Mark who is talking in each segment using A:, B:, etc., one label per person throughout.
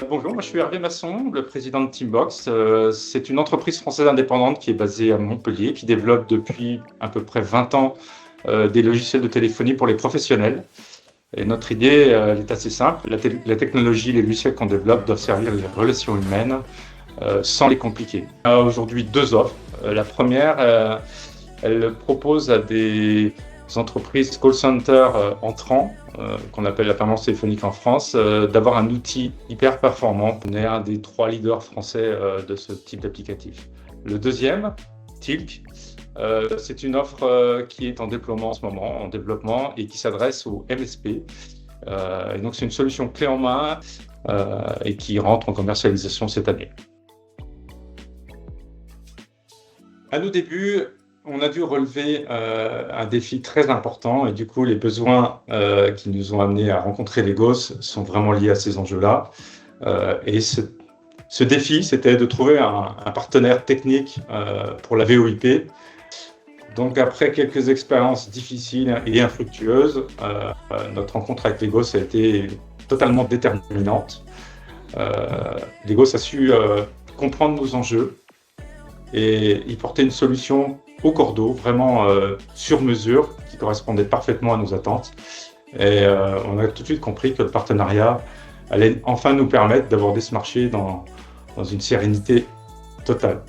A: Bonjour, moi je suis Hervé Masson, le président de Teambox. C'est une entreprise française indépendante qui est basée à Montpellier, qui développe depuis à peu près 20 ans des logiciels de téléphonie pour les professionnels. Et notre idée, elle est assez simple. La technologie, les logiciels qu'on développe doivent servir les relations humaines sans les compliquer. On a aujourd'hui deux offres. La première, elle propose à des entreprises call center entrants, qu'on appelle la permanence téléphonique en France, d'avoir un outil hyper performant. On est un des 3 leaders français de ce type d'applicatif. Le deuxième, Tilk, c'est une offre qui est en déploiement en ce moment, en développement, et qui s'adresse aux MSP. Et donc c'est une solution clé en main et qui rentre en commercialisation cette année. À nos débuts, on a dû relever un défi très important et du coup, les besoins qui nous ont amenés à rencontrer Legos sont vraiment liés à ces enjeux-là. Et ce défi, c'était de trouver un partenaire technique pour la VoIP. Donc, après quelques expériences difficiles et infructueuses, notre rencontre avec Legos a été totalement déterminante. Legos a su comprendre nos enjeux et y porter une solution au cordeau, vraiment sur mesure, qui correspondait parfaitement à nos attentes. Et on a tout de suite compris que le partenariat allait enfin nous permettre d'aborder ce marché dans une sérénité totale.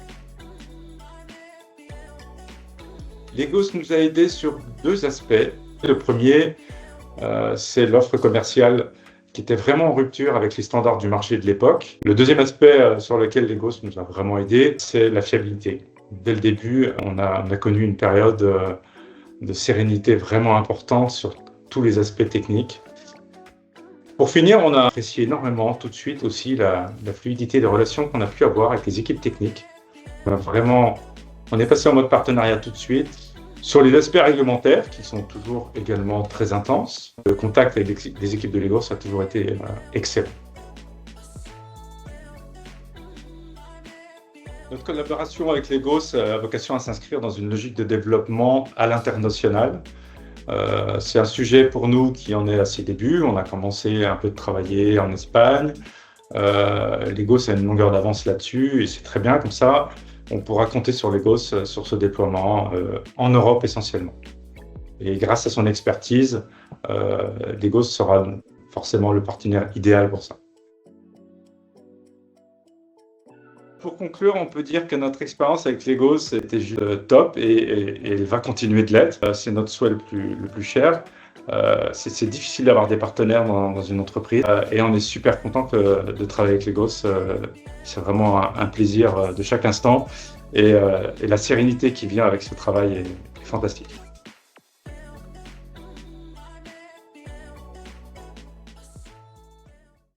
A: Legos nous a aidés sur 2 aspects. Le premier, c'est l'offre commerciale qui était vraiment en rupture avec les standards du marché de l'époque. Le deuxième aspect sur lequel Legos nous a vraiment aidés, c'est la fiabilité. Dès le début, on a connu une période de sérénité vraiment importante sur tous les aspects techniques. Pour finir, on a apprécié énormément tout de suite aussi la fluidité des relations qu'on a pu avoir avec les équipes techniques. On est passé en mode partenariat tout de suite. Sur les aspects réglementaires, qui sont toujours également très intenses, le contact avec les équipes de Legos a toujours été excellent. Notre collaboration avec Legos a vocation à s'inscrire dans une logique de développement à l'international. C'est un sujet pour nous qui en est à ses débuts. On a commencé un peu de travailler en Espagne. Legos a une longueur d'avance là-dessus et c'est très bien comme ça. On pourra compter sur Legos sur ce déploiement en Europe essentiellement. Et grâce à son expertise, Legos sera forcément le partenaire idéal pour ça. Pour conclure, on peut dire que notre expérience avec Legos était juste top et elle va continuer de l'être. C'est notre souhait le plus cher. C'est difficile d'avoir des partenaires dans une entreprise et on est super content de travailler avec Legos. C'est vraiment un plaisir de chaque instant et la sérénité qui vient avec ce travail est fantastique.